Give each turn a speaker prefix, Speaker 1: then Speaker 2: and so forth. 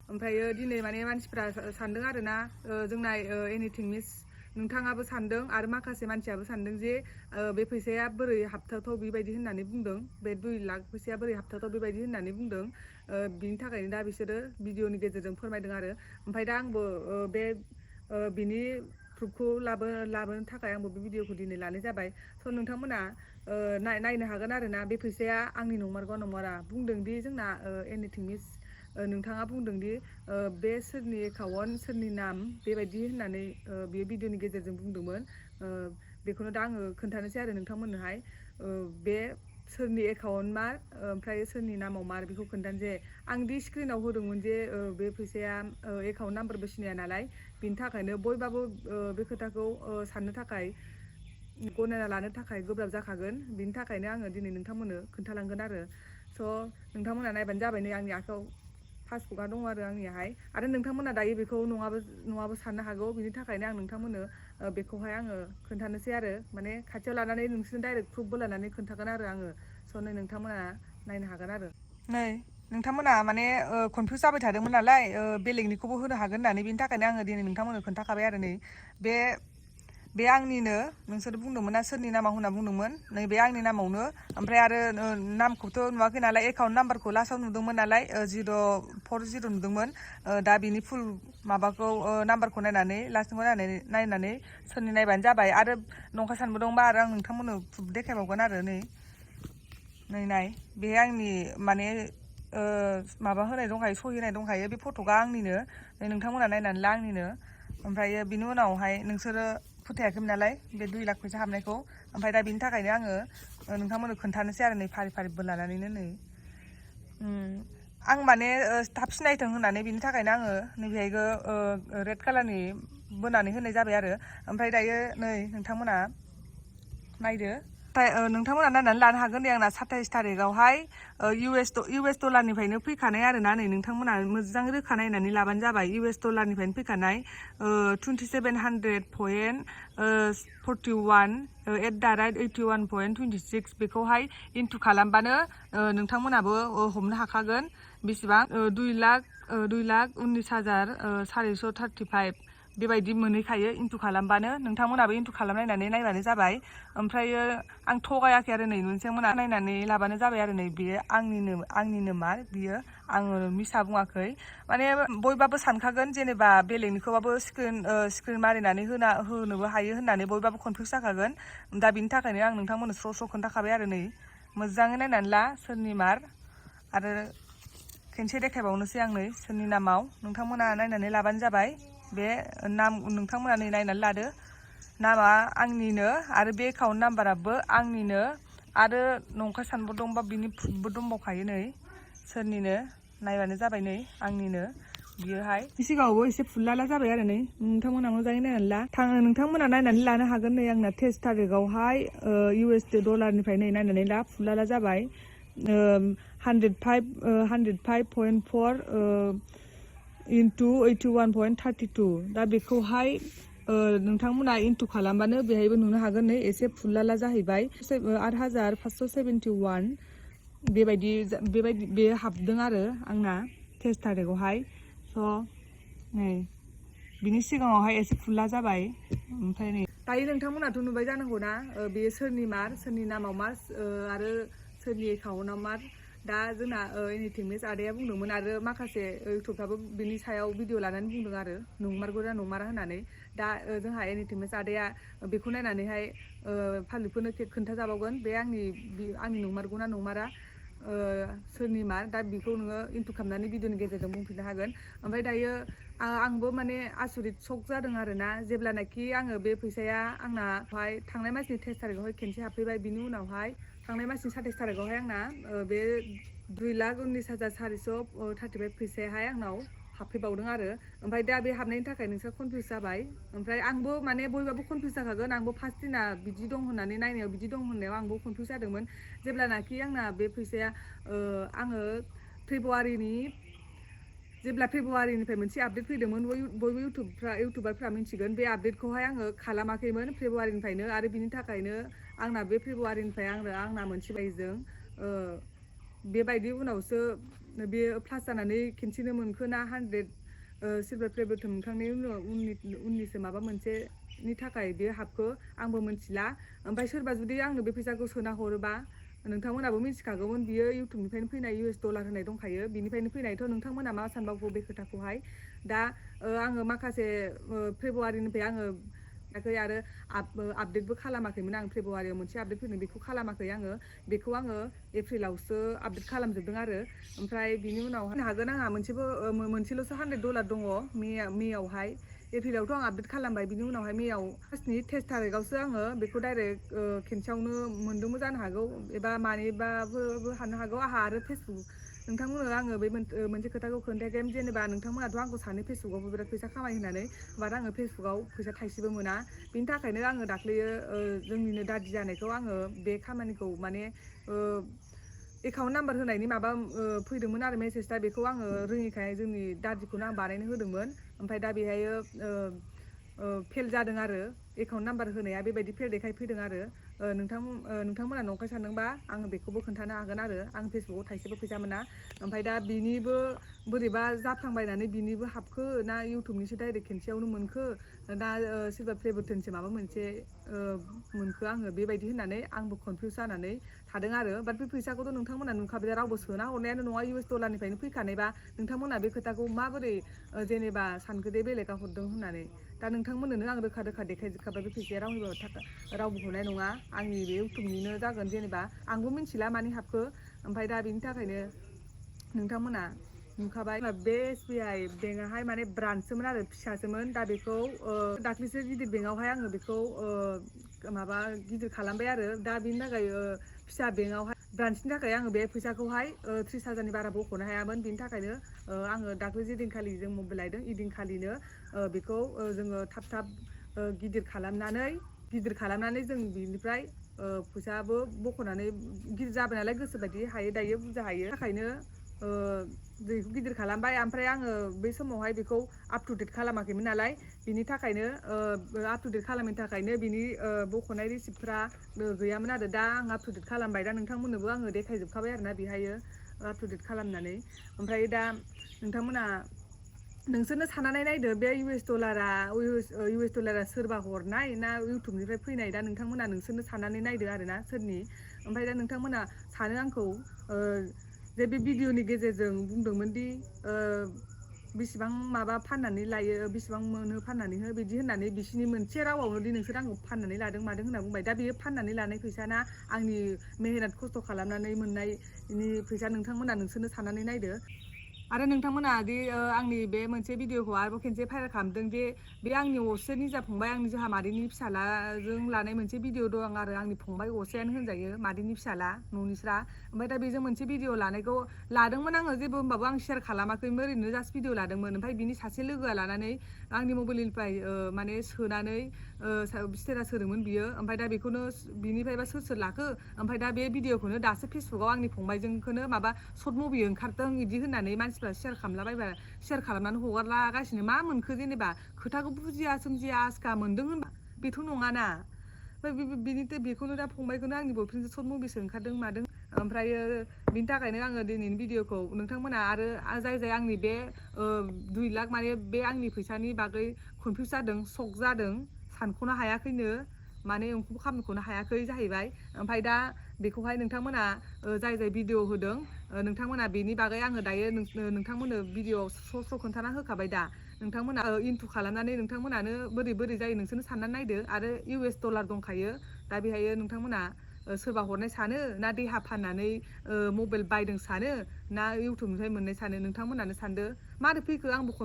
Speaker 1: ओमफ्रायो दिनै माने मानसिफ्रा सानदों आरोना जोंना एनिथिं मिस नोंथाङाबो सानदों आरो माखासे मानसियाबो सानदों जे बे फैसाया बोरै हाबथावथाव बेबायदि होननानै बुंदों बे 2 लाख फैसाया बोरै हाबथावथाव बेबायदि होननानै बुंदों बिनि थाखायनो दा बिसोरो भिडिअनि गेजेरजों फोरमायदों आरो ओमफ्राय दा आंबो बे बिनि प्रुफखौ लाबोनो थाखाय आंबो बे भिडिअखौ दिनै लानाय जाबाय स' नोंथांमोना नायनो हागोन आरोना बे फैसाया आंनि नंमारगौ नंमारा बुंदों दि जोंना एनिथिं मिस नोंथाङा बुंदों दि बे सोरनि एकाउन्ट सोरनि नाम बेबायदि होननानै बे भिडिअनि गेजेरजों बुंदोंमोन बेखौनो दा आङो खोन्थानोसै आरो नोंथांमोननोहाय बे सोरनि एकाउन्ट मार ओमफ्राय सोरनि नामाव मार बेखौ खोन्थानोसै आं दि स्क्रिनाव होदोंमोन जे बे फैसाया एकाउन्ट नाम्बारबो सिनाया नालाय बिनि थाखायनो बयबाबो बे खोथाखौ साननो थाखाय गनायना लानो थाखाय गोब्राब जाखागोन बिनि थाखायनो आङो दिनै नोंथांमोननो खोन्थालांगोन आरो स' नोंथांमोना नायबानो जाबाय नै आंनि आखायाव पासबुकआ दङ आंनियाहाय आरो नोंथांमोना दायो बेखौ नङाबो साननो हागौ बिनि थाखायनो आं नोंथांमोननो बेखौहाय आङो खोन्थानोसै आरो माने खाथियाव लानानै नोंसोरनो डाइरेक्ट प्रुफबो लानानै खोन्थागोन आरो आङो स' नै नोंथांमोना नायनो हागोन आरो नै नोंथांमोना माने कनफिउस जाबाय थादोंमोन नालाय बेलेगनिखौबो होनो हागोन होननानै बिनि थाखायनो आङो दिनै नोंथांमोननो खोन्थाखाबाय आरो नै बे आंनिनो नोंसोर बुंदोंमोन ना सोरनि नामाव होनना बुंदोंमोन नै बे आंनि नामावनो ओमफ्राय आरो नामखौथ' नुवाखै नालाय एकाउन्ट नाम्बारखौ लास्टाव नुदोंमोन नालाय 040 नुदोंमोन दा बिनि फुल माबाखौ नाम्बारखौ नायनानै लास्टखौ नायनानै सोरनि नायबानो जाबाय आरो नंखाय सानबोदोंबा आरो आं नोंथांमोननो प्रुफ देखायबावगोन आरो नाय बे आंनि माने माबा होनाय दंखायो सहि होनाय दंखायो बे फट'आ आंनिनो नोंथांमोना नायनानै ला आंनिनो ओमफ्रायो बिनि उनावहाय नोंसोरो फोथायाखैमोन नालाय बे 2 लाख फैसा हाबनायखौ ओमफ्राय दा बिनि थाखायनो आङो नोंथांमोननो खोन्थानोसै आरो नै फारि फारिबो लानानैनो नै आं माने थाब सिनायथों होननानै बिनि थाखायनो आङो नैबेहायबो रेड कालारनि बोनानै होनाय जाबाय आरो ओमफ्राय दायो नै नोंथांमोना नायदो नोंथांमोना नायनानै लानो हागोन दे आंना 27 थारिखआवहाय इउ एस डलारनिफ्रायनो फैखानाय आरोना नै नोंथांमोना मोजां रोखा नायनानै लाबानो जाबाय इउ एस डलारनिफ्रायनो फैखानाय 2741 @81.26 बेखौहाय इन्टु खालामबानो नोंथांमोनाबो हमनो हाखागोन बेसेबां 2,19,435 बेबायदि मोनहैखायो इन्टु खालामबानो नोंथांमोनाबो इन्टु खालामनायनानै नायबानो जाबाय ओमफ्रायो आं थगायाखै आरो नै नोंथांमोना नायनानै लाबानो जाबाय आरो नै बेयो आंनिनो मार बियो आङो मिसा बुङाखै माने बयबाबो सानखागोन जेनेबा बेलेगनिखौबाबो स्क्रिन मारिनानै होनोबो हायो होननानै बयबाबो कनफिउस जाखागोन दा बिनि थाखायनो आं नोंथांमोननो स्र' खोन्थाखाबाय आरो नै मोजाङै नायनानै ला सोरनि मार आरो खेनसे देखायबावनोसै आं नै सोरनि नामाव नोंथांमोना नायनानै लाबानो जाबाय बे नाम नोंथांमोना नै नायनानै लादो नामा आंनिनो आरो बे एकाउन्ट नाम्बाराबो आंनिनो आरो नंखाय सानबोदोंबा बिनि प्रुफबो दंबावखायो नै सोरनिनो नायबानो जाबाय नै आंनिनो बियोहाय सिगाङावबो एसे फुललाला जाबाय आरो नै नोंथांमोना मोजाङै नायनानै ला नोंथांमोना नायनानै लानो हागोन नै आंना 23 थारिखआवहाय इउ एस डलारनिफ्राय नै नायनानै ला फुललाला जाबाय 105.4 इन्टु 81.32 दा बेखौहाय नोंथांमोना इन्टु खालामबानो बेहायबो नुनो हागोन नै एसे फुललाला जाहैबाय 8,571 बेबायदि बे हाबदों आरो आंना 23 थारिखआवहाय स' नै बिनि सिगाङावहाय एसे फुलला जाबाय ओमफ्राय नै दायो नोंथांमोनाथ' नुबाय जानांगौ ना बेयो सोरनि मार सोरनि नामाव मार आरो सोरनि एकाउन्टआव मार दा जोंना एनिथिं मिस आदाया बुंदोंमोन आरो माखासे इउटुबफ्राबो बिनि सायाव भिडिअ लानानै बुंदों आरो नंमारगौ ना नंमारा होननानै दा जोंहा एनिथिं मिस आदाया बेखौ नायनानैहाय फालिफोरनो खोन्थाजाबावगोन बे आंनि नंमारगौ ना नंमारा सोरनि मार दा बेखौ नोङो इन्टु खालामनानै भिडिअनि गेजेरजों बुंफिननो हागोन ओमफ्राय दायो आंबो माने आसरित सक जादों आरोना जेब्लानाखि आङो बे फैसाया आंनाहाय थांनाय मासनि 23 थारिखआवहाय खेनसे हाबफैबाय बिनि उनावहाय थांनाय मासनि 27 थारिखआवहाय आंना बे 2,19,435 फैसायाहाय आंनाव हाबफैबावदों आरो ओमफ्राय दा बे हाबनायनि थाखाय नोंसोर कनफिउस जाबाय ओमफ्राय आंबो माने बयबाबो कनफिउस जाखागोन आंबो फार्स्ट दिना बिदि दं होननानै नायनायाव बिदि दं होननायाव आंबो कनफिउस जादोंमोन जेब्लानाखि आंना बे फैसाया आङो जेब्ला फेब्रुवारिनिफ्राय मोनसे आपडेट फैदोंमोन बयबो इउटुबारफ्रा मिथिगोन बे आपडेटखौहाय आङो खालामाखैमोन फेब्रुवारिनिफ्रायनो आरो बिनि थाखायनो आंना बे फेब्रुवारिनिफ्राय आंना मोनसे बायजों बेबायदि उनावसो बेयो प्लास जानानै खेनसेनो मोनखो ना 100 सिलभार प्ले बाटन मोनखांनायनि उनाव उननिसो माबा मोनसेनि थाखाय बेयो हाबखो आंबो मिथिला। ओमफ्राय सोरबा जुदि आंनो बे फैसाखौ सोना हरोबा नोंथांमोनाबो मिथिखागौमोन बियो इउटुबनिफ्रायनो फैनाय US$ होनाय दंखायो बिनिफ्रायनो फैनायथ' नोंथांमोना मा सानबावगौ बे खोथाखौहाय। दा आङो माखासे फेब्रुवारिनिफ्राय आङो आरो आपडेटबो खालामाखैमोन आं फेब्रुवारियाव मोनसे आपडेट फैदों बेखौ खालामाखै आङो बेखौ आङो एप्रिलावसो आपडेट खालामजोबदों आरो ओमफ्राय बिनि उनाव होनो हागोन आंहा मोनसेल'सो $100 दङ मेआवहाय एप्रिलावथ' आं आपडेट खालामबाय बिनि उनावहाय मेआव फार्स्टनि 13 थारिखआवसो आङो बेखौ डाइरेक्ट खेनसेयावनो मोनदोंबो जानो हागौ एबा मानिबाबो हानो हागौ आंहा आरो फेसबुक नोंथांमोननो आङो बे मोनसे खोथाखौ खोन्थायाखै जेनेबा नोंथांमोनाथ' आंखौ सानो फेसबुकआवबो बिराद फैसा खामायो होननानै बाट आङो फेसबुकआव फैसा थाइसेबो मोना बिनि थाखायनो आङो दाख्लैयो जोंनिनो दादि जानायखौ आङो बे खामानिखौ माने एकाउन्ट नाम्बार होनायनि माबा फैदोंमोन आरो मेसेज दा बेखौ आङो रोङिखाय जोंनि दादिखौनो आं बानायनो होदोंमोन ओमफ्राय दा बेहायो फेल जादों आरो एकाउन्ट नाम्बार होनाया बेबायदि फेल देखायफैदों आरो नोंथांमोना नंखाय सानदोंबा आङो बेखौबो खोन्थानो हागोन आरो आं फेसबुकआव थाइसेबो फैसा मोना ओमफ्राय दा बिनिबो बोरैबा जाफ्लांबायनानै बिनिबो हाबखो ना इउटुबनिसो डाइरेक्ट खेनसेयावनो मोनखो ना सिलभार प्ले बाटनसो माबा मोनसे मोनखो आङो बेबायदि होननानै आंबो कनफिउस जानानै थादों आरो बाट बे फैसाखौथ' नोंथांमोना नुखाबाय रावबो सोना हरनायानो नङा US$निफ्रायनो फैखानायबा नोंथांमोना बे खोथाखौ माबोरै जेनेबा सानखो दे बेलेगा हरदों होननानै दा नोंथांमोननोनो आं रोखा रोखा देखायजोबखाबाय बे फैसाया रावबो हरनाय नङा आंनि बे इउटुबनिनो जागोन जेनेबा आंबो मिथिला मानि हाबखो ओमफ्राय दा बेनि थाखायनो नोंथांमोना नुखाबाय बे SBI बेंकआहाय माने ब्रान्ससोमोन आरो फिसासोमोन दा बेखौ दाख्लैसो गिदिर बेंकआवहाय आङो बेखौ माबा गिदिर खालामबाय आरो दा बेनि थाखाय फिसा बेंकआवहाय ब्रान्सनि थाखाय आङो बे फैसाखौहाय 30,000नि बारा बख'नो हायामोन बिनि थाखायनो आङो दाख्लै जेदिनखालि जों मबाइल लायदों इदिनखालिनो बेखौ जोङो थाब गिदिर खालामनानै जों बिनिफ्राय फैसाबो बख'नानै गिदिर जाबाय नालाय गोसोबायदि हायो दायो बुरजा हायो थाखायनो दैखौ गिदिर खालामबाय ओमफ्राय आङो बै समावहाय बेखौ आप टु डेट खालामाखैमोन नालाय बिनि थाखायनो आप टु डेट खालामैनि थाखायनो बिनि बख'नाय रिसिप्टफ्रा गैयामोन आरो दा आं आप टु डेट खालामबाय दा नोंथांमोननोबो आङो देखायजोबखाबाय आरोना बेहायो आप टु डेट खालामनानै ओमफ्राय दा नोंथांमोना नोंसोरनो साननानै नायदो बे US$ सोरबा हरनाय ना इउटुबनिफ्राय फैनाय दा नोंसोरनो साननानै नायदो आरोना सोरनि ओमफ्राय दा नोंथांमोना सानो आंखौ जे बे भिडिअनि गेजेरजों बुंदोंमोन दि बेसेबां माबा फाननानै लायो बेसेबां मोनो फाननानै हो बिदि होननानै बिसिनि मोनसे रावावनो दि नोंसोर आंखौ फाननानै लादों मादों होनना बुंबाय दा बेयो फाननानै लानाय फैसा ना आंनि मेहनत खस्थ' खालामनानै मोननायनि फैसा नोंसोरनो साननानै नायदो आरो नोंथांमोना दि आंनि बे मोनसे भिडिअखौ आरोबाव खेनसे भाइरेल खालामदों जे बे आंनि असे निजा फंबाय आंनि जोंहा मादैनि फिसालाजों लानाय मोनसे भिडिअ दं आरो आंनि फंबाय असेयानो होनजायो मादैनि फिसाला न'निस्रा ओमफ्राय दा बेजों मोनसे भिडिअ लानायखौ लादोंमोन आङो जेबो होमबाबो आं शेयार खालामाखैमोन ओरैनो जास्ट भिडिअ लादोंमोन ओमफ्राय बिनि सासे लोगोआ लानानै आंनि मबाइलनिफ्राय माने सोनानै स्टेटास होदोंमोन बियो ओमफ्राय दा बेखौनो बिनिफ्रायबा सोर लाखो ओमफ्राय दा बे भिडिअखौनो दासो फेसबुकाव आंनि फंबायजोंखौनो माबा सर्ट मुभि ओंखारदों बिदि होननानै मानसिफ्रा शेयार खालामनानै हगारलागासिनो मा मोनखो जेनेबा खोथाखौ बुजिया सोमजिया आसखा मोनदों होनबा बेथ' नङाना ओमफ्राय बेखौनो दा फंबायखौनो आंनि बयफ्रेन्डजों सर्ट मुभिसो ओंखारदों मादों ओमफ्रायो बिनि थाखायनो आङो दिनैनि भिडिअखौ नोंथांमोना आरो जाय आंनि बे 2 लाख माने बे आंनि फैसानि बागै कनफिउस जादों शक जादों सानख'नो हायाखैनो माने ओंखाम खालामख'नो हायाखै जाहैबाय ओमफ्राय दा बेखौहाय नोंथांमोना जाय भिडिअ होदों नोंथांमोना बेनि बागै आङो दायो नोंथांमोननो भिडिअआव स्र' खोन्थाना होखाबाय दा नोंथांमोना इन्टु खालामनानै नोंथांमोनानो बोरै जायो नोंसोरनो साननानै नायदो आरो US$ दंखायो दा बेहायो नोंथांमोना सोरबा हरनाय सानो ना देहा फाननानै मबाइल बायदों सानो ना इउटुबनिफ्राय मोननाय सानो नोंथांमोनानो सानदो मारै फैखो आंबो